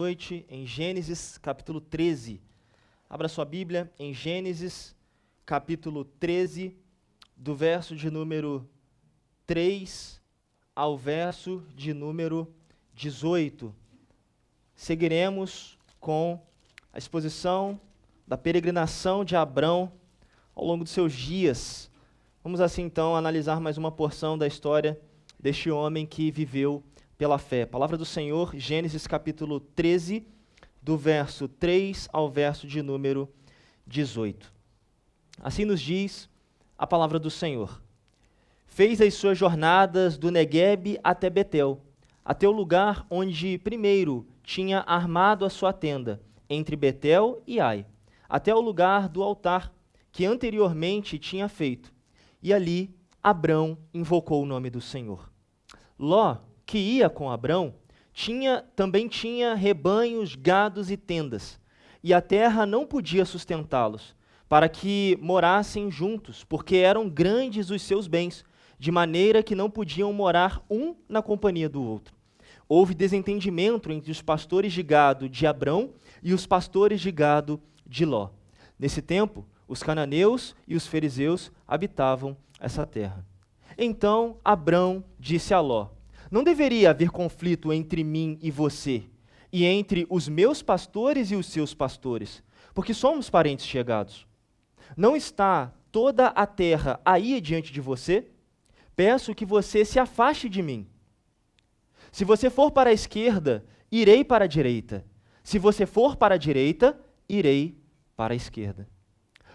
Noite em Gênesis capítulo 13. Abra sua Bíblia em Gênesis capítulo 13, do verso de número 3 ao verso de número 18. Seguiremos com a exposição da peregrinação de Abrão ao longo dos seus dias. Vamos assim então analisar mais uma porção da história deste homem que viveu pela fé. Palavra do Senhor, Gênesis capítulo 13, do verso 3 ao verso de número 18. Assim nos diz a palavra do Senhor. Fez as suas jornadas do Neguebe até Betel, até o lugar onde primeiro tinha armado a sua tenda, entre Betel e Ai, até o lugar do altar que anteriormente tinha feito. E ali Abrão invocou o nome do Senhor. Ló, que ia com Abrão, também tinha rebanhos, gados e tendas, e a terra não podia sustentá-los, para que morassem juntos, porque eram grandes os seus bens, de maneira que não podiam morar um na companhia do outro. Houve desentendimento entre os pastores de gado de Abrão e os pastores de gado de Ló. Nesse tempo, os cananeus e os fariseus habitavam essa terra. Então Abrão disse a Ló: não deveria haver conflito entre mim e você, e entre os meus pastores e os seus pastores, porque somos parentes chegados. Não está toda a terra aí diante de você? Peço que você se afaste de mim. Se você for para a esquerda, irei para a direita. Se você for para a direita, irei para a esquerda.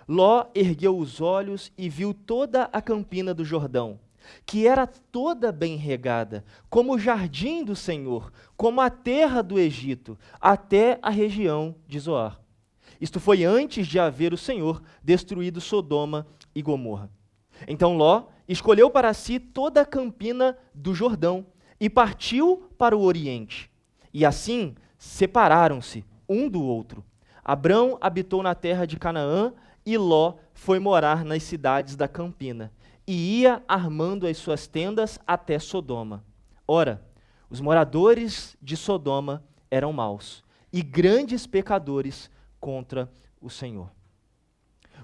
Ló ergueu os olhos e viu toda a campina do Jordão, que era toda bem regada, como o jardim do Senhor, como a terra do Egito, até a região de Zoar. Isto foi antes de haver o Senhor destruído Sodoma e Gomorra. Então Ló escolheu para si toda a campina do Jordão e partiu para o oriente. E assim separaram-se um do outro. Abrão habitou na terra de Canaã e Ló foi morar nas cidades da campina, e ia armando as suas tendas até Sodoma. Ora, os moradores de Sodoma eram maus e grandes pecadores contra o Senhor.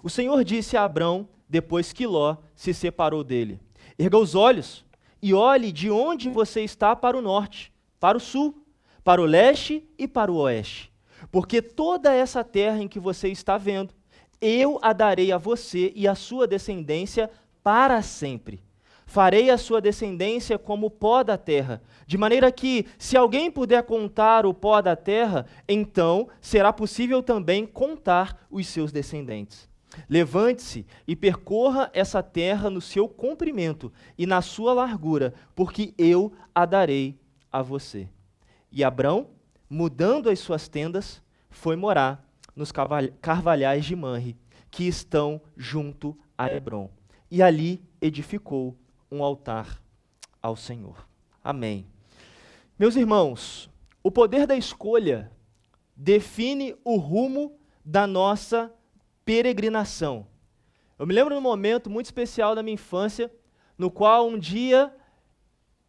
O Senhor disse a Abrão, depois que Ló se separou dele: erga os olhos e olhe de onde você está para o norte, para o sul, para o leste e para o oeste. Porque toda essa terra em que você está vendo, eu a darei a você e à sua descendência para sempre. Farei a sua descendência como o pó da terra, de maneira que, se alguém puder contar o pó da terra, então será possível também contar os seus descendentes. Levante-se e percorra essa terra no seu comprimento e na sua largura, porque eu a darei a você. E Abrão, mudando as suas tendas, foi morar nos carvalhais de Manre, que estão junto a Hebrom. E ali edificou um altar ao Senhor. Amém. Meus irmãos, o poder da escolha define o rumo da nossa peregrinação. Eu me lembro de um momento muito especial da minha infância, no qual um dia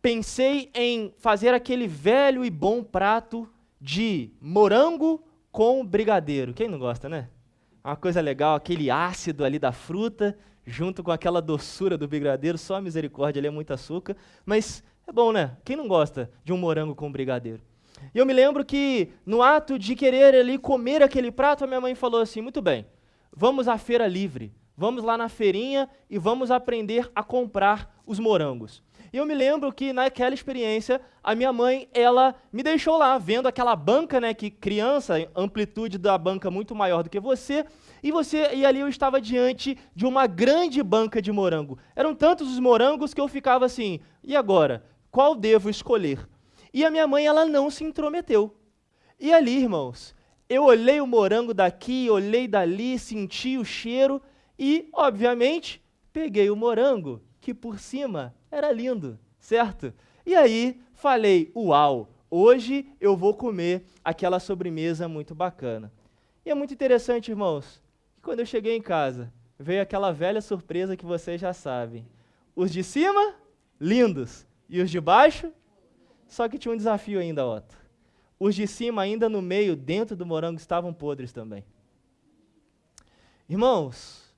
pensei em fazer aquele velho e bom prato de morango com brigadeiro. Quem não gosta, né? Uma coisa legal, aquele ácido ali da fruta, junto com aquela doçura do brigadeiro, só a misericórdia, ali é muito açúcar, mas é bom, né? Quem não gosta de um morango com brigadeiro? E eu me lembro que, no ato de querer ali comer aquele prato, a minha mãe falou assim: muito bem, vamos à feira livre, vamos lá na feirinha e vamos aprender a comprar os morangos. E eu me lembro que naquela experiência, a minha mãe, ela me deixou lá, vendo aquela banca, né, que criança, amplitude da banca muito maior do que você, e ali eu estava diante de uma grande banca de morango. Eram tantos os morangos que eu ficava assim: e agora? Qual devo escolher? E a minha mãe, ela não se intrometeu. E ali, irmãos, eu olhei o morango daqui, olhei dali, senti o cheiro e, obviamente, peguei o morango, que por cima era lindo, certo? E aí falei: uau, hoje eu vou comer aquela sobremesa muito bacana. E é muito interessante, irmãos, que quando eu cheguei em casa, veio aquela velha surpresa que vocês já sabem. Os de cima, lindos, e os de baixo, só que tinha um desafio ainda, Otto. os de cima, ainda no meio, dentro do morango, estavam podres também. Irmãos,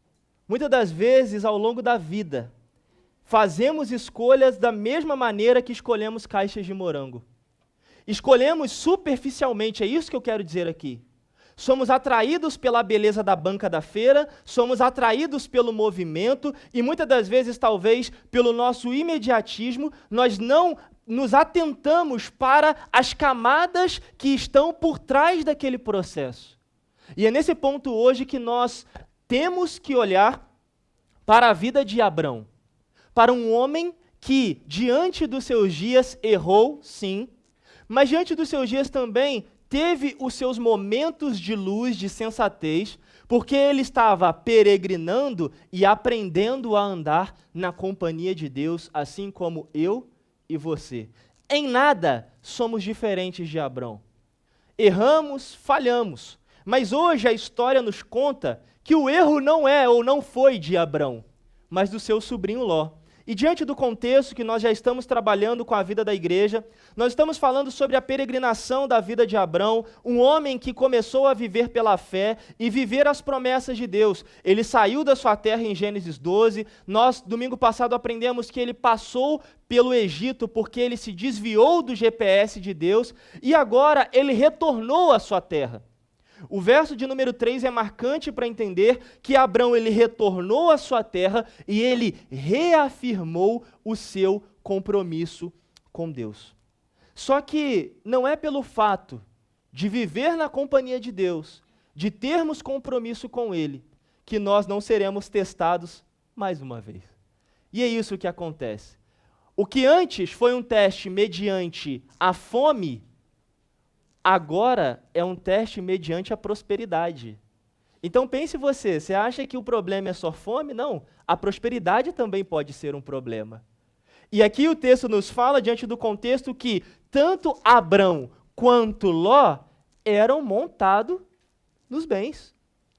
muitas das vezes, ao longo da vida, fazemos escolhas da mesma maneira que escolhemos caixas de morango. Escolhemos superficialmente, é isso que eu quero dizer aqui. Somos atraídos pela beleza da banca da feira, somos atraídos pelo movimento e muitas das vezes, talvez, pelo nosso imediatismo, nós não nos atentamos para as camadas que estão por trás daquele processo. E é nesse ponto hoje que nós temos que olhar para a vida de Abrão, para um homem que, diante dos seus dias, errou, sim, mas diante dos seus dias também teve os seus momentos de luz, de sensatez, porque ele estava peregrinando e aprendendo a andar na companhia de Deus, assim como eu e você. Em nada somos diferentes de Abrão. Erramos, falhamos, mas hoje a história nos conta que o erro não é ou não foi de Abrão, mas do seu sobrinho Ló. E diante do contexto que nós já estamos trabalhando com a vida da igreja, nós estamos falando sobre a peregrinação da vida de Abrão, um homem que começou a viver pela fé e viver as promessas de Deus. Ele saiu da sua terra em Gênesis 12, nós domingo passado aprendemos que ele passou pelo Egito porque ele se desviou do GPS de Deus e agora ele retornou à sua terra. O verso de número 3 é marcante para entender que Abrão ele retornou à sua terra e ele reafirmou o seu compromisso com Deus. Só que não é pelo fato de viver na companhia de Deus, de termos compromisso com Ele, que nós não seremos testados mais uma vez. E é isso que acontece. O que antes foi um teste mediante a fome, agora é um teste mediante a prosperidade. Então pense você acha que o problema é só fome? Não, a prosperidade também pode ser um problema. E aqui o texto nos fala, diante do contexto, que tanto Abrão quanto Ló eram montados nos bens.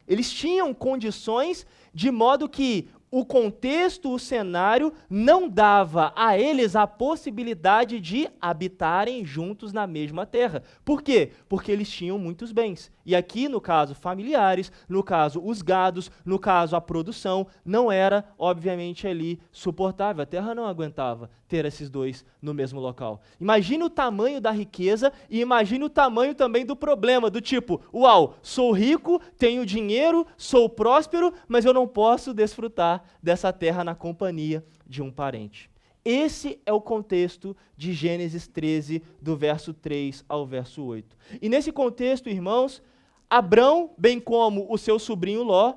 Eles tinham condições de modo que o contexto, o cenário, não dava a eles a possibilidade de habitarem juntos na mesma terra. Por quê? Porque eles tinham muitos bens. E aqui, no caso, familiares, no caso, os gados, no caso, a produção, não era, obviamente, ali suportável. A terra não aguentava ter esses dois no mesmo local. Imagine o tamanho da riqueza e imagine o tamanho também do problema, do tipo, uau, sou rico, tenho dinheiro, sou próspero, mas eu não posso desfrutar dessa terra na companhia de um parente. Esse é o contexto de Gênesis 13, do verso 3 ao verso 8. E nesse contexto, irmãos, Abrão, bem como o seu sobrinho Ló,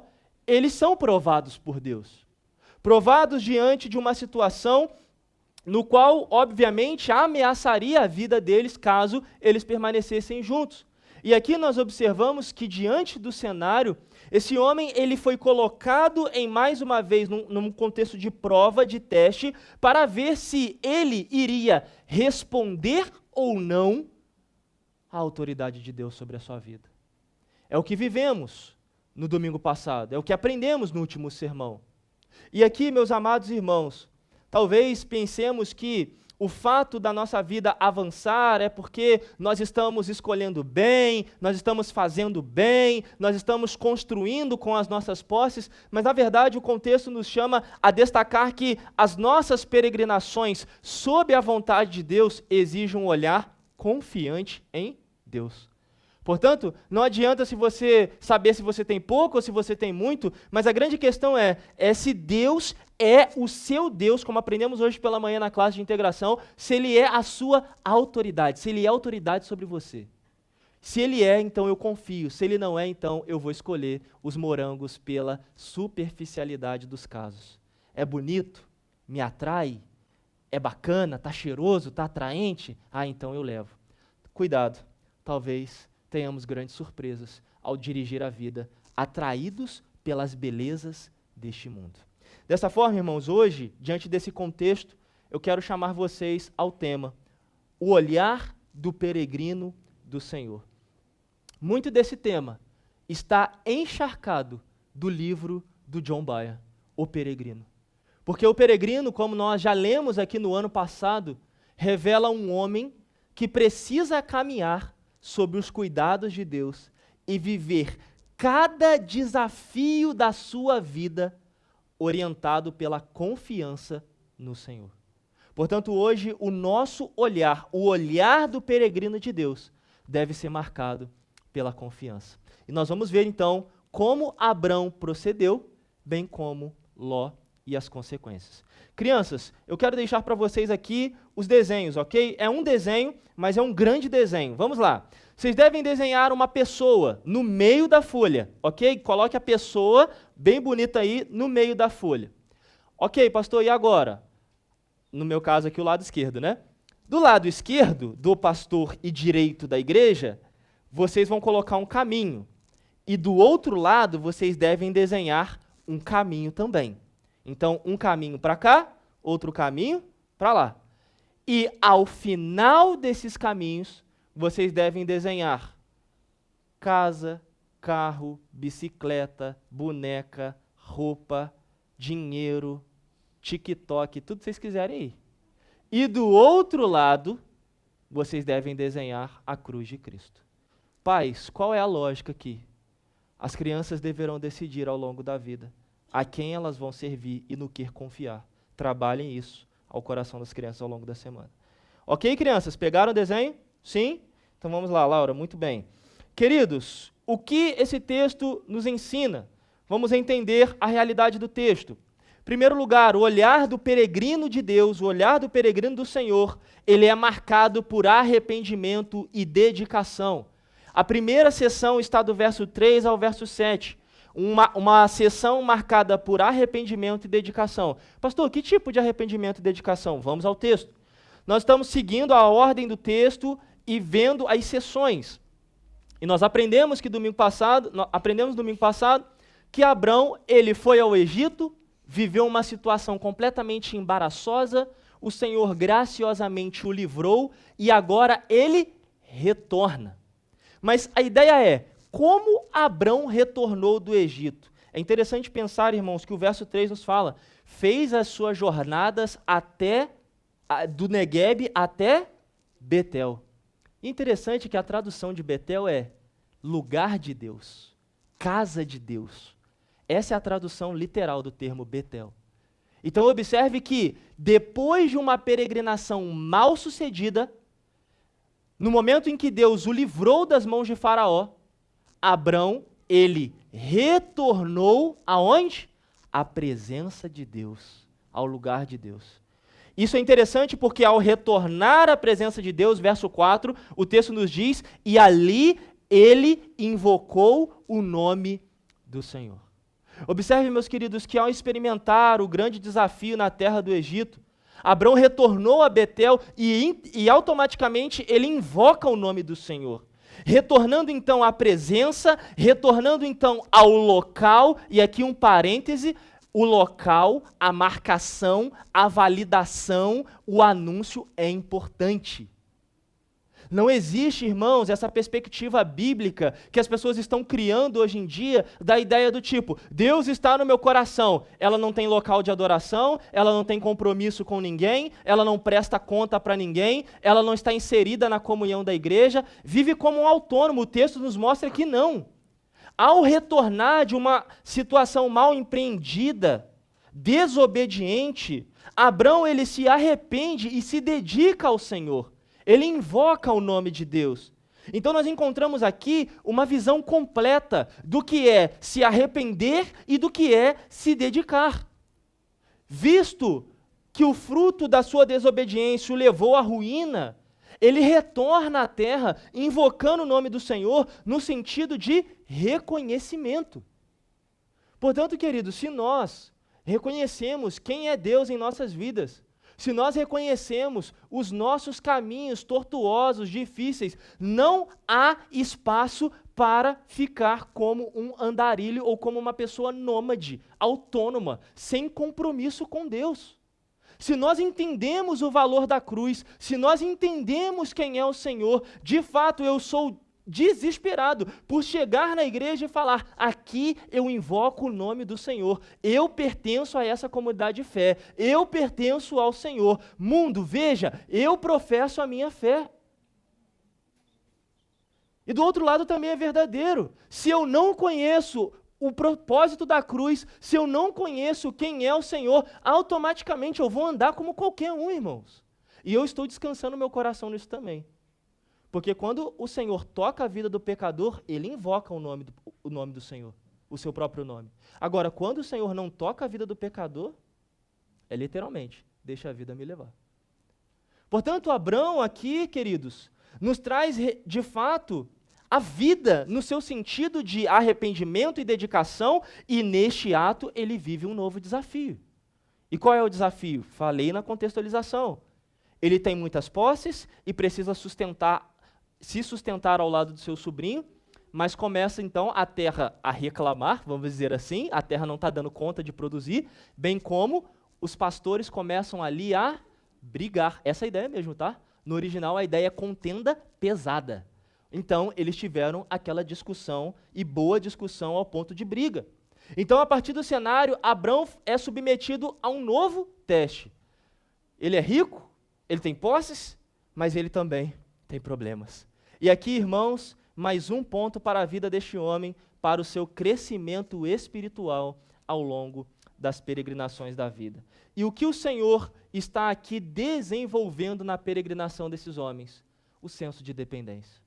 eles são provados por Deus. Provados diante de uma situação no qual, obviamente, ameaçaria a vida deles caso eles permanecessem juntos. E aqui nós observamos que, diante do cenário, esse homem ele foi colocado em mais uma vez num contexto de prova, de teste, para ver se ele iria responder ou não à autoridade de Deus sobre a sua vida. É o que vivemos no domingo passado, é o que aprendemos no último sermão. E aqui, meus amados irmãos, talvez pensemos que o fato da nossa vida avançar é porque nós estamos escolhendo bem, nós estamos fazendo bem, nós estamos construindo com as nossas posses, mas na verdade o contexto nos chama a destacar que as nossas peregrinações sob a vontade de Deus exigem um olhar confiante em Deus. Portanto, não adianta se você saber se você tem pouco ou se você tem muito, mas a grande questão é se Deus é o seu Deus, como aprendemos hoje pela manhã na classe de integração, se Ele é a sua autoridade, se Ele é autoridade sobre você. Se Ele é, então eu confio, se Ele não é, então eu vou escolher os morangos pela superficialidade dos casos. É bonito? Me atrai? É bacana? Está cheiroso? Está atraente? Ah, então eu levo. Cuidado, talvez tenhamos grandes surpresas ao dirigir a vida, atraídos pelas belezas deste mundo. Dessa forma, irmãos, hoje, diante desse contexto, eu quero chamar vocês ao tema, o olhar do peregrino do Senhor. Muito desse tema está encharcado do livro do John Byer, O Peregrino. Porque o peregrino, como nós já lemos aqui no ano passado, revela um homem que precisa caminhar sob os cuidados de Deus e viver cada desafio da sua vida orientado pela confiança no Senhor. Portanto, hoje, o nosso olhar, o olhar do peregrino de Deus, deve ser marcado pela confiança. E nós vamos ver, então, como Abrão procedeu, bem como Ló e as consequências. Crianças, eu quero deixar para vocês aqui os desenhos, ok? É um desenho, mas é um grande desenho. Vamos lá. Vocês devem desenhar uma pessoa no meio da folha, ok? Coloque a pessoa bem bonita aí no meio da folha. Ok, pastor, e agora? No meu caso aqui, o lado esquerdo, né? Do lado esquerdo, do pastor e direito da igreja, vocês vão colocar um caminho. E do outro lado, vocês devem desenhar um caminho também. Então, um caminho para cá, outro caminho para lá. E ao final desses caminhos, vocês devem desenhar casa, carro, bicicleta, boneca, roupa, dinheiro, TikTok, tudo que vocês quiserem aí. E do outro lado, vocês devem desenhar a cruz de Cristo. Pais, qual é a lógica aqui? As crianças deverão decidir ao longo da vida a quem elas vão servir e no que confiar. Trabalhem isso ao coração das crianças ao longo da semana. Ok, crianças? Pegaram o desenho? Sim? Então vamos lá, Laura, muito bem. Queridos, o que esse texto nos ensina? Vamos entender a realidade do texto. Em primeiro lugar, o olhar do peregrino de Deus, o olhar do peregrino do Senhor, ele é marcado por arrependimento e dedicação. A primeira sessão está do verso 3 ao verso 7. Uma sessão marcada por arrependimento e dedicação. Pastor, que tipo de arrependimento e dedicação? Vamos ao texto. Nós estamos seguindo a ordem do texto e vendo as sessões. E nós aprendemos domingo passado que Abrão, ele foi ao Egito, viveu uma situação completamente embaraçosa, o Senhor graciosamente o livrou e agora ele retorna. Mas a ideia é, como Abrão retornou do Egito? É interessante pensar, irmãos, que o verso 3 nos fala, fez as suas jornadas do Neguebe até Betel. Interessante que a tradução de Betel é lugar de Deus, casa de Deus. Essa é a tradução literal do termo Betel. Então observe que depois de uma peregrinação mal sucedida, no momento em que Deus o livrou das mãos de Faraó, Abrão, ele retornou aonde? À presença de Deus, ao lugar de Deus. Isso é interessante porque ao retornar à presença de Deus, verso 4, o texto nos diz, e ali ele invocou o nome do Senhor. Observe, meus queridos, que ao experimentar o grande desafio na terra do Egito, Abrão retornou a Betel e automaticamente ele invoca o nome do Senhor. Retornando então à presença, retornando então ao local, e aqui um parêntese, o local, a marcação, a validação, o anúncio é importante. Não existe, irmãos, essa perspectiva bíblica que as pessoas estão criando hoje em dia da ideia do tipo, Deus está no meu coração, ela não tem local de adoração, ela não tem compromisso com ninguém, ela não presta conta para ninguém, ela não está inserida na comunhão da igreja, vive como um autônomo. O texto nos mostra que não. Ao retornar de uma situação mal empreendida, desobediente, Abrão ele se arrepende e se dedica ao Senhor. Ele invoca o nome de Deus. Então nós encontramos aqui uma visão completa do que é se arrepender e do que é se dedicar. Visto que o fruto da sua desobediência o levou à ruína, ele retorna à terra invocando o nome do Senhor no sentido de reconhecimento. Portanto, queridos, se nós reconhecemos quem é Deus em nossas vidas, se nós reconhecemos os nossos caminhos tortuosos, difíceis, não há espaço para ficar como um andarilho ou como uma pessoa nômade, autônoma, sem compromisso com Deus. Se nós entendemos o valor da cruz, se nós entendemos quem é o Senhor, de fato eu sou desesperado por chegar na igreja e falar, aqui eu invoco o nome do Senhor, eu pertenço a essa comunidade de fé, eu pertenço ao Senhor. Mundo, veja, eu professo a minha fé. E do outro lado também é verdadeiro. Se eu não conheço o propósito da cruz, se eu não conheço quem é o Senhor, automaticamente eu vou andar como qualquer um, irmãos. E eu estou descansando meu coração nisso também. Porque quando o Senhor toca a vida do pecador, ele invoca o nome do Senhor, o seu próprio nome. Agora, quando o Senhor não toca a vida do pecador, é literalmente, deixa a vida me levar. Portanto, Abrão aqui, queridos, nos traz de fato a vida no seu sentido de arrependimento e dedicação, e neste ato ele vive um novo desafio. E qual é o desafio? Falei na contextualização. Ele tem muitas posses e precisa se sustentar ao lado do seu sobrinho, mas começa então a terra a reclamar, vamos dizer assim, a terra não está dando conta de produzir, bem como os pastores começam ali a brigar. Essa é a ideia mesmo, tá? No original a ideia é contenda pesada. Então eles tiveram aquela discussão, e boa discussão ao ponto de briga. Então a partir do cenário, Abrão é submetido a um novo teste. Ele é rico, ele tem posses, mas ele também tem problemas. E aqui, irmãos, mais um ponto para a vida deste homem, para o seu crescimento espiritual ao longo das peregrinações da vida. E o que o Senhor está aqui desenvolvendo na peregrinação desses homens? O senso de dependência.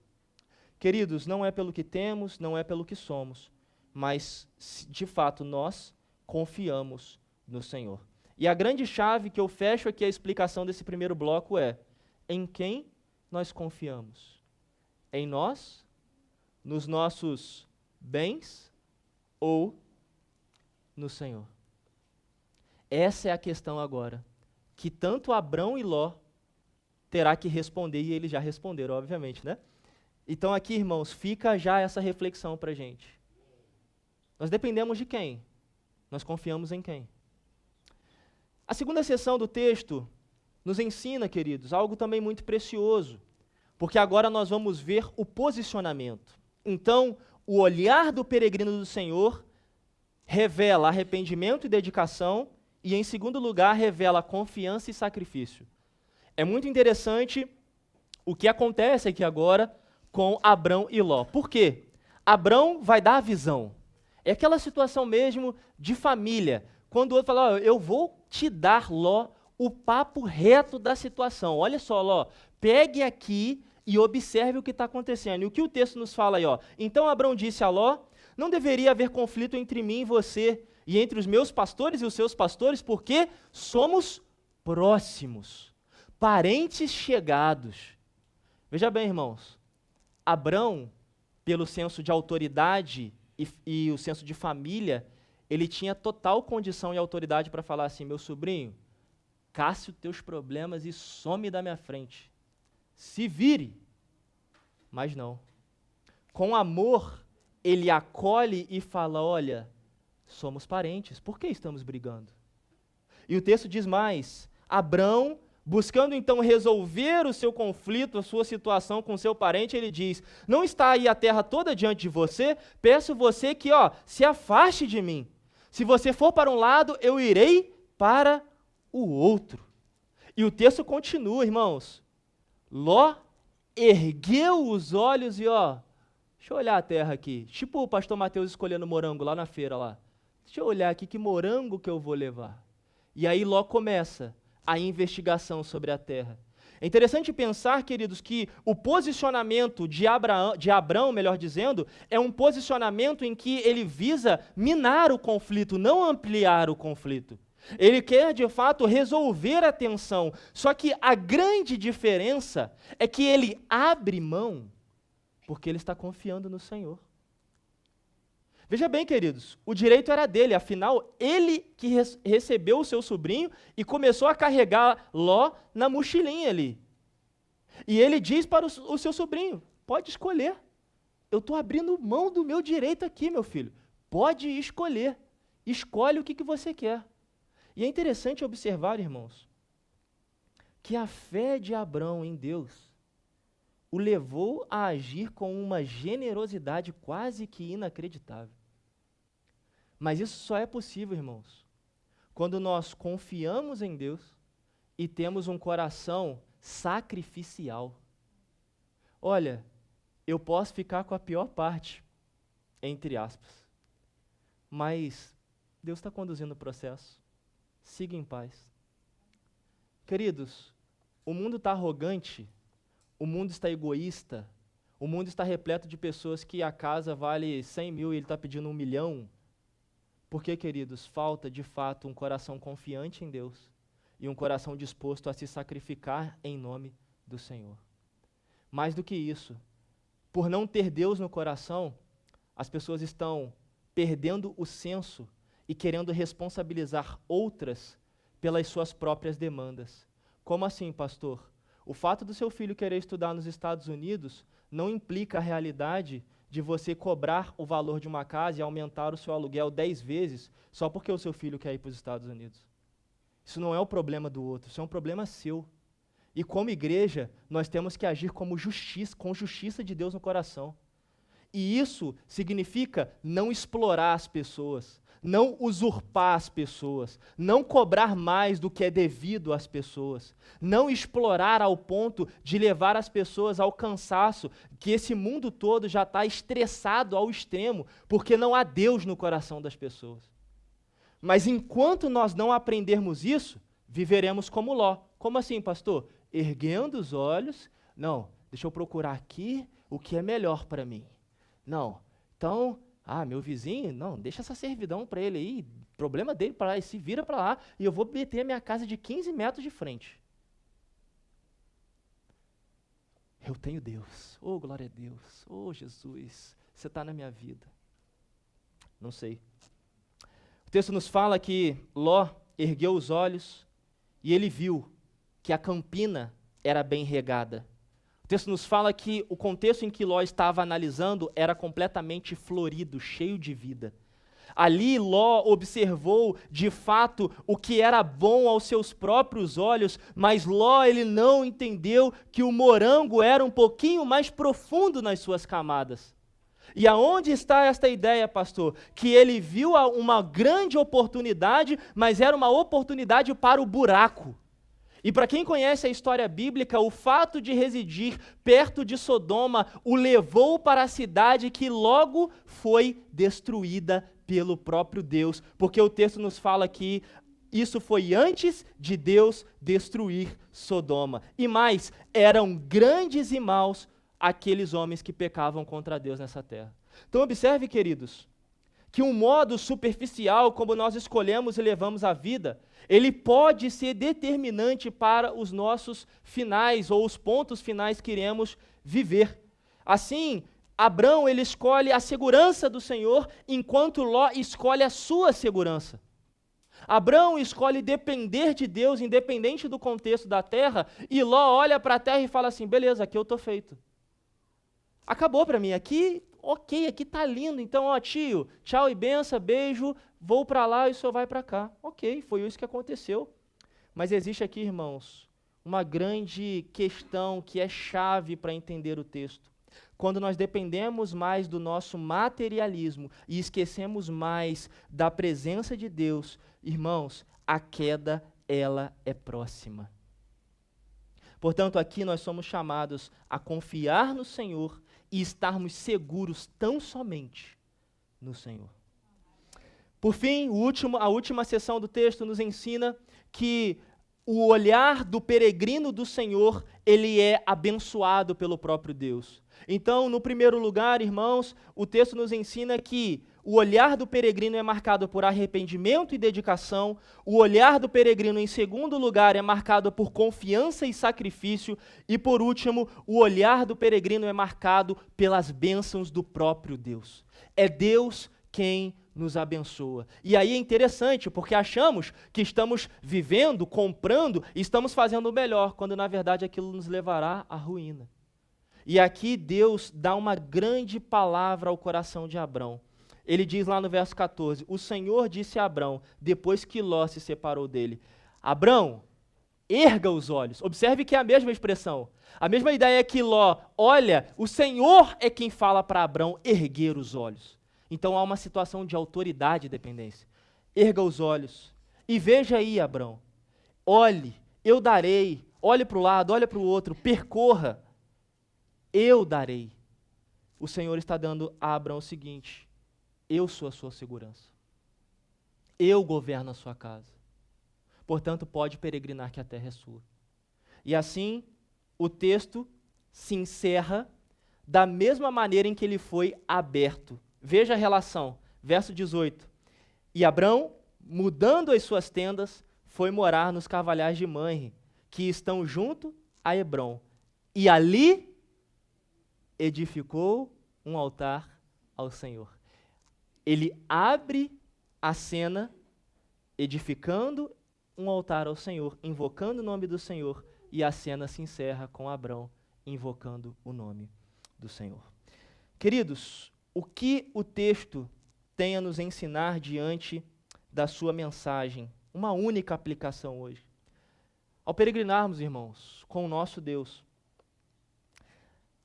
Queridos, não é pelo que temos, não é pelo que somos, mas, de fato, nós confiamos no Senhor. E a grande chave que eu fecho aqui a explicação desse primeiro bloco é: em quem nós confiamos? Em nós, nos nossos bens ou no Senhor? Essa é a questão agora, que tanto Abrão e Ló terá que responder, e eles já responderam, obviamente, né? Então aqui, irmãos, fica já essa reflexão para a gente. Nós dependemos de quem? Nós confiamos em quem? A segunda seção do texto nos ensina, queridos, algo também muito precioso, porque agora nós vamos ver o posicionamento. Então, o olhar do peregrino do Senhor revela arrependimento e dedicação, e em segundo lugar, revela confiança e sacrifício. É muito interessante o que acontece aqui agora com Abrão e Ló. Por quê? Abrão vai dar a visão. É aquela situação mesmo de família, quando o outro fala: eu vou te dar, Ló, o papo reto da situação. Olha só, Ló, pegue aqui e observe o que está acontecendo. E o que o texto nos fala aí? Então Abrão disse a Ló: não deveria haver conflito entre mim e você, e entre os meus pastores e os seus pastores, porque somos próximos, parentes chegados. Veja bem, irmãos, Abrão, pelo senso de autoridade e o senso de família, ele tinha total condição e autoridade para falar assim: meu sobrinho, casse os teus problemas e some da minha frente. Se vire. Mas não. Com amor, ele acolhe e fala: olha, somos parentes, por que estamos brigando? E o texto diz mais: Abrão, buscando então resolver o seu conflito, a sua situação com seu parente, ele diz: não está aí a terra toda diante de você? Peço você que, se afaste de mim. Se você for para um lado, eu irei para o outro. E o texto continua, irmãos. Ló ergueu os olhos e, deixa eu olhar a terra aqui. Tipo o pastor Mateus escolhendo morango lá na feira lá. Deixa eu olhar aqui que morango que eu vou levar. E aí Ló começa a investigação sobre a terra. É interessante pensar, queridos, que o posicionamento de Abrão, melhor dizendo, é um posicionamento em que ele visa minar o conflito, não ampliar o conflito. Ele quer, de fato, resolver a tensão. Só que a grande diferença é que ele abre mão porque ele está confiando no Senhor. Veja bem, queridos, o direito era dele, afinal, ele que recebeu o seu sobrinho e começou a carregar Ló na mochilinha ali. E ele diz para o seu sobrinho: pode escolher, eu estou abrindo mão do meu direito aqui, meu filho, pode escolher, escolhe o que você quer. E é interessante observar, irmãos, que a fé de Abrão em Deus o levou a agir com uma generosidade quase que inacreditável. Mas isso só é possível, irmãos, quando nós confiamos em Deus e temos um coração sacrificial. Olha, eu posso ficar com a pior parte, entre aspas, mas Deus está conduzindo o processo. Siga em paz. Queridos, o mundo está arrogante, o mundo está egoísta, o mundo está repleto de pessoas que a casa vale 100 mil e ele está pedindo 1 milhão. Porque, queridos, falta de fato um coração confiante em Deus e um coração disposto a se sacrificar em nome do Senhor. Mais do que isso, por não ter Deus no coração, as pessoas estão perdendo o senso e querendo responsabilizar outras pelas suas próprias demandas. Como assim, pastor? O fato do seu filho querer estudar nos Estados Unidos não implica a realidade de você cobrar o valor de uma casa e aumentar o seu aluguel 10 vezes só porque o seu filho quer ir para os Estados Unidos. Isso não é o problema do outro, isso é um problema seu. E como igreja, nós temos que agir com justiça de Deus no coração. E isso significa não explorar as pessoas, não usurpar as pessoas, não cobrar mais do que é devido às pessoas, não explorar ao ponto de levar as pessoas ao cansaço, que esse mundo todo já está estressado ao extremo, porque não há Deus no coração das pessoas. Mas enquanto nós não aprendermos isso, viveremos como Ló. Como assim, pastor? Erguendo os olhos, não, deixa eu procurar aqui o que é melhor para mim. Não, então, meu vizinho, não, deixa essa servidão para ele aí, problema dele para lá, ele se vira para lá e eu vou meter a minha casa de 15 metros de frente. Eu tenho Deus, oh glória a Deus, oh Jesus, você está na minha vida. Não sei. O texto nos fala que Ló ergueu os olhos e ele viu que a campina era bem regada. O texto nos fala que o contexto em que Ló estava analisando era completamente florido, cheio de vida. Ali Ló observou, de fato, o que era bom aos seus próprios olhos, mas Ló ele não entendeu que o morango era um pouquinho mais profundo nas suas camadas. E aonde está esta ideia, pastor? Que ele viu uma grande oportunidade, mas era uma oportunidade para o buraco. E para quem conhece a história bíblica, o fato de residir perto de Sodoma o levou para a cidade que logo foi destruída pelo próprio Deus, porque o texto nos fala que isso foi antes de Deus destruir Sodoma. E mais, eram grandes e maus aqueles homens que pecavam contra Deus nessa terra. Então observe, queridos, que um modo superficial como nós escolhemos e levamos a vida, ele pode ser determinante para os nossos finais ou os pontos finais que iremos viver. Assim, Abrão ele escolhe a segurança do Senhor, enquanto Ló escolhe a sua segurança. Abrão escolhe depender de Deus, independente do contexto da terra, e Ló olha para a terra e fala assim, beleza, aqui eu estou feito. Acabou para mim, aqui, ok, aqui está lindo, então, tio, tchau e benção, beijo, vou para lá e o senhor vai para cá. Ok, foi isso que aconteceu. Mas existe aqui, irmãos, uma grande questão que é chave para entender o texto. Quando nós dependemos mais do nosso materialismo e esquecemos mais da presença de Deus, irmãos, a queda, ela é próxima. Portanto, aqui nós somos chamados a confiar no Senhor e estarmos seguros tão somente no Senhor. Por fim, a última seção do texto nos ensina que o olhar do peregrino do Senhor, ele é abençoado pelo próprio Deus. Então, no primeiro lugar, irmãos, o texto nos ensina que o olhar do peregrino é marcado por arrependimento e dedicação. O olhar do peregrino, em segundo lugar, é marcado por confiança e sacrifício. E, por último, o olhar do peregrino é marcado pelas bênçãos do próprio Deus. É Deus quem nos abençoa. E aí é interessante, porque achamos que estamos vivendo, comprando, e estamos fazendo o melhor, quando, na verdade, aquilo nos levará à ruína. E aqui Deus dá uma grande palavra ao coração de Abrão. Ele diz lá no verso 14, o Senhor disse a Abrão, depois que Ló se separou dele, Abrão, erga os olhos. Observe que é a mesma expressão. A mesma ideia é que Ló, olha, o Senhor é quem fala para Abrão erguer os olhos. Então há uma situação de autoridade e dependência. Erga os olhos e veja aí, Abrão, olhe, eu darei, olhe para o lado, olhe para o outro, percorra, eu darei. o Senhor está dando a Abraão o seguinte: eu sou a sua segurança. Eu governo a sua casa. Portanto, pode peregrinar que a terra é sua. E assim, o texto se encerra da mesma maneira em que ele foi aberto. Veja a relação, verso 18. E Abrão, mudando as suas tendas, foi morar nos carvalhais de Manre, que estão junto a Hebrom. E ali edificou um altar ao Senhor. Ele abre a cena edificando um altar ao Senhor, invocando o nome do Senhor, e a cena se encerra com Abrão invocando o nome do Senhor. Queridos, o que o texto tem a nos ensinar diante da sua mensagem? Uma única aplicação hoje. Ao peregrinarmos, irmãos, com o nosso Deus,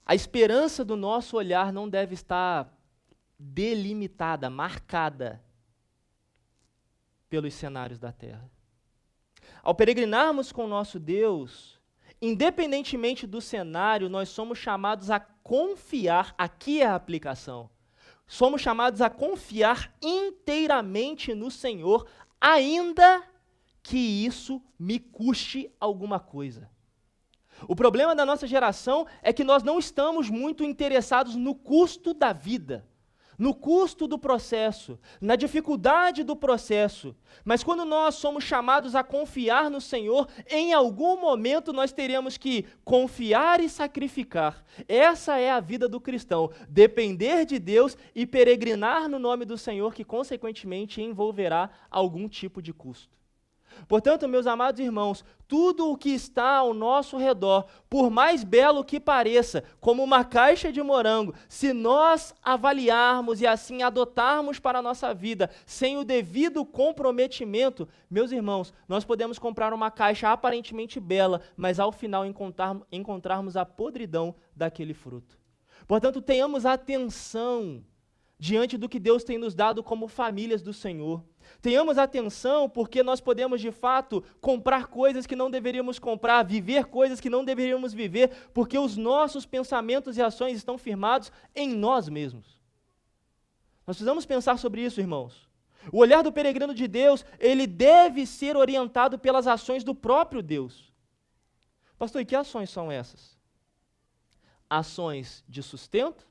a esperança do nosso olhar não deve estar delimitada, marcada pelos cenários da terra. Ao peregrinarmos com o nosso Deus, independentemente do cenário, nós somos chamados a confiar, aqui é a aplicação, somos chamados a confiar inteiramente no Senhor, ainda que isso me custe alguma coisa. O problema da nossa geração é que nós não estamos muito interessados no custo da vida, no custo do processo, na dificuldade do processo. Mas quando nós somos chamados a confiar no Senhor, em algum momento nós teremos que confiar e sacrificar. Essa é a vida do cristão, depender de Deus e peregrinar no nome do Senhor, que consequentemente envolverá algum tipo de custo. Portanto, meus amados irmãos, tudo o que está ao nosso redor, por mais belo que pareça, como uma caixa de morango, se nós avaliarmos e assim adotarmos para a nossa vida, sem o devido comprometimento, meus irmãos, nós podemos comprar uma caixa aparentemente bela, mas ao final encontrarmos a podridão daquele fruto. Portanto, tenhamos atenção diante do que Deus tem nos dado como famílias do Senhor. Tenhamos atenção, porque nós podemos, de fato, comprar coisas que não deveríamos comprar, viver coisas que não deveríamos viver, porque os nossos pensamentos e ações estão firmados em nós mesmos. Nós precisamos pensar sobre isso, irmãos. O olhar do peregrino de Deus, ele deve ser orientado pelas ações do próprio Deus. Pastor, e que ações são essas? Ações de sustento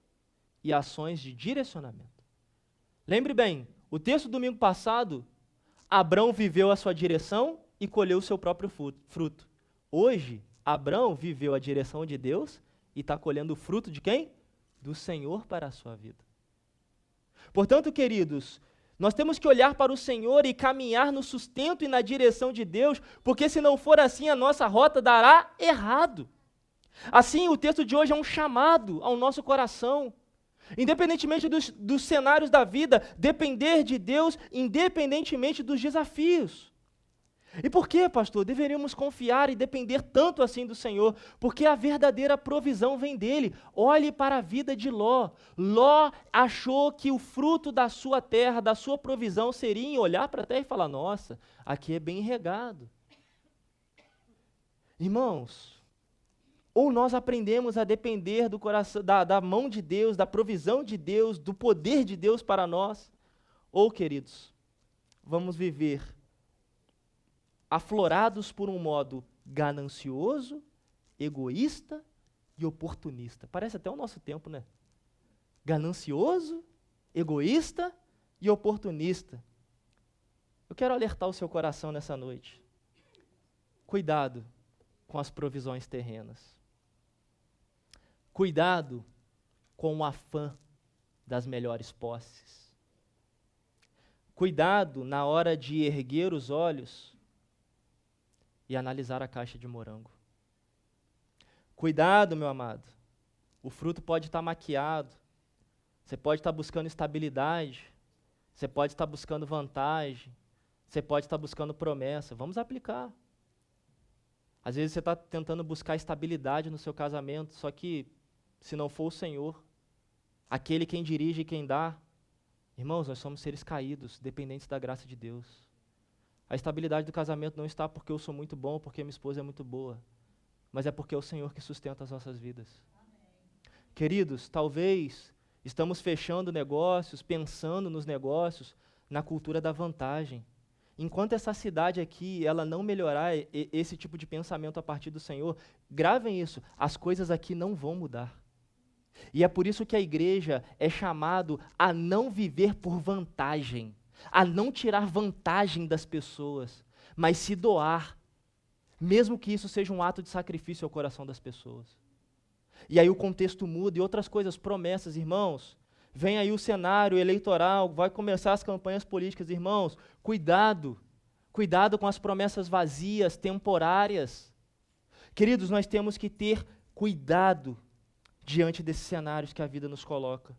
e ações de direcionamento. Lembre bem, o texto do domingo passado, Abrão viveu a sua direção e colheu o seu próprio fruto. Hoje, Abrão viveu a direção de Deus e está colhendo o fruto de quem? Do Senhor para a sua vida. Portanto, queridos, nós temos que olhar para o Senhor e caminhar no sustento e na direção de Deus, porque se não for assim, a nossa rota dará errado. Assim, o texto de hoje é um chamado ao nosso coração. Independentemente dos cenários da vida, depender de Deus, independentemente dos desafios. E por que, pastor, deveríamos confiar e depender tanto assim do Senhor? Porque a verdadeira provisão vem dele. Olhe para a vida de Ló. Ló achou que o fruto da sua terra, da sua provisão, seria em olhar para a terra e falar: nossa, aqui é bem regado. Irmãos, ou nós aprendemos a depender do coração, da mão de Deus, da provisão de Deus, do poder de Deus para nós, ou, queridos, vamos viver aflorados por um modo ganancioso, egoísta e oportunista. Parece até o nosso tempo, né? Ganancioso, egoísta e oportunista. Eu quero alertar o seu coração nessa noite. Cuidado com as provisões terrenas. Cuidado com o afã das melhores posses. Cuidado na hora de erguer os olhos e analisar a caixa de morango. Cuidado, meu amado. O fruto pode estar maquiado. Você pode estar buscando estabilidade. Você pode estar buscando vantagem. Você pode estar buscando promessa. Vamos aplicar. Às vezes você está tentando buscar estabilidade no seu casamento, só que se não for o Senhor, aquele quem dirige e quem dá, irmãos, nós somos seres caídos, dependentes da graça de Deus. A estabilidade do casamento não está porque eu sou muito bom, porque minha esposa é muito boa, mas é porque é o Senhor que sustenta as nossas vidas. Amém. Queridos, talvez Estamos fechando negócios, pensando nos negócios, na cultura da vantagem. Enquanto essa cidade aqui, ela não melhorar esse tipo de pensamento a partir do Senhor, gravem isso, as coisas aqui não vão mudar. E é por isso que a igreja é chamado a não viver por vantagem, a não tirar vantagem das pessoas, mas se doar, mesmo que isso seja um ato de sacrifício ao coração das pessoas. E aí o contexto muda e outras coisas, promessas, irmãos. Vem aí o cenário eleitoral, vai começar as campanhas políticas, irmãos. Cuidado com as promessas vazias, temporárias. Queridos, nós temos que ter cuidado diante desses cenários que a vida nos coloca.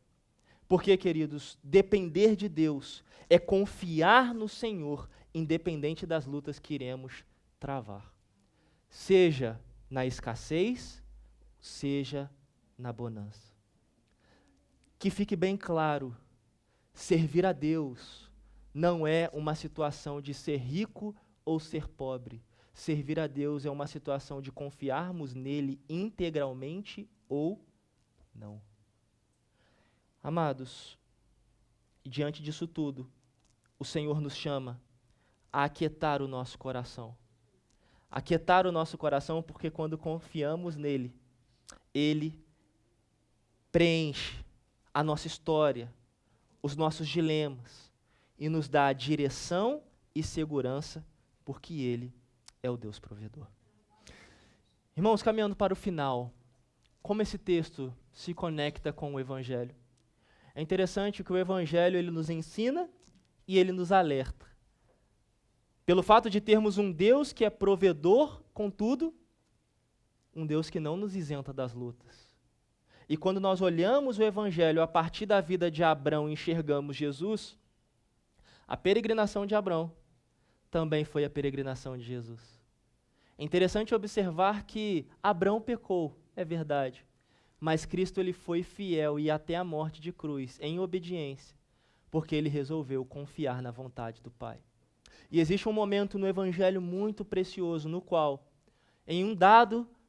Porque, queridos, depender de Deus é confiar no Senhor, independente das lutas que iremos travar. Seja na escassez, seja na bonança. Que fique bem claro, servir a Deus não é uma situação de ser rico ou ser pobre. Servir a Deus é uma situação de confiarmos nele integralmente ou não. Amados, diante disso tudo, o Senhor nos chama a aquietar o nosso coração. Aquietar o nosso coração porque quando confiamos nele, ele preenche a nossa história, os nossos dilemas e nos dá direção e segurança porque ele é o Deus provedor. Irmãos, caminhando para o final, como esse texto se conecta com o Evangelho? É interessante que o Evangelho ele nos ensina e ele nos alerta. Pelo fato de termos um Deus que é provedor, contudo, um Deus que não nos isenta das lutas. E quando nós olhamos o Evangelho a partir da vida de Abrão e enxergamos Jesus, a peregrinação de Abrão também foi a peregrinação de Jesus. É interessante observar que Abrão pecou, é verdade, mas Cristo ele foi fiel e até a morte de cruz, em obediência, porque ele resolveu confiar na vontade do Pai. E existe um momento no Evangelho muito precioso, no qual, em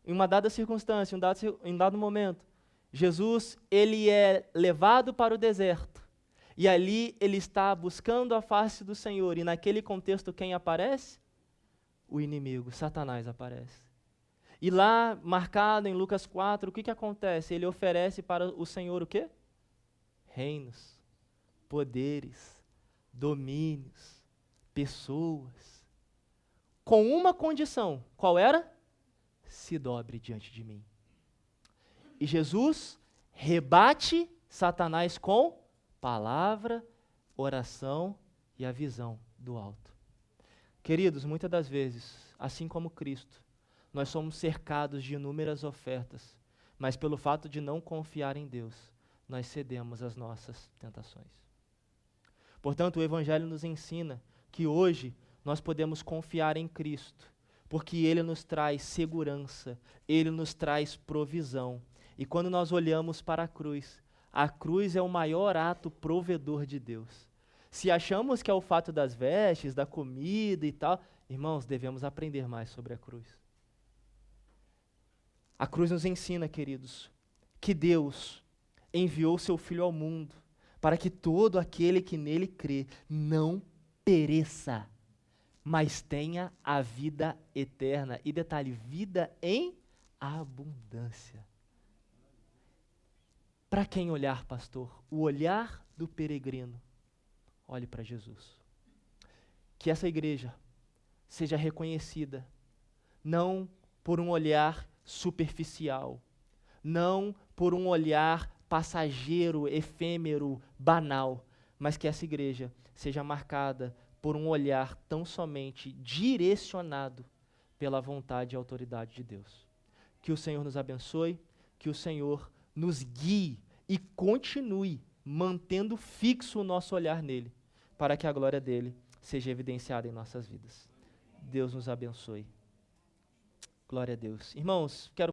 uma dada circunstância, em um dado momento, Jesus ele é levado para o deserto, e ali ele está buscando a face do Senhor, e naquele contexto quem aparece? O inimigo, Satanás aparece. E lá, marcado em Lucas 4, o que acontece? Ele oferece para o Senhor o quê? Reinos, poderes, domínios, pessoas. Com uma condição, qual era? Se dobre diante de mim. E Jesus rebate Satanás com palavra, oração e a visão do alto. Queridos, muitas das vezes, assim como Cristo, nós somos cercados de inúmeras ofertas, mas pelo fato de não confiar em Deus, nós cedemos às nossas tentações. Portanto, o Evangelho nos ensina que hoje nós podemos confiar em Cristo, porque Ele nos traz segurança, Ele nos traz provisão. E quando nós olhamos para a cruz é o maior ato provedor de Deus. Se achamos que é o fato das vestes, da comida e tal, irmãos, devemos aprender mais sobre a cruz. A cruz nos ensina, queridos, que Deus enviou seu Filho ao mundo para que todo aquele que nele crê não pereça, mas tenha a vida eterna. E detalhe, vida em abundância. Para quem olhar, pastor? O olhar do peregrino. Olhe para Jesus. Que essa igreja seja reconhecida, não por um olhar superficial, não por um olhar passageiro, efêmero, banal, mas que essa igreja seja marcada por um olhar tão somente direcionado pela vontade e autoridade de Deus. Que o Senhor nos abençoe, que o Senhor nos guie e continue mantendo fixo o nosso olhar nele, para que a glória dele seja evidenciada em nossas vidas. Deus nos abençoe. Glória a Deus. Irmãos, quero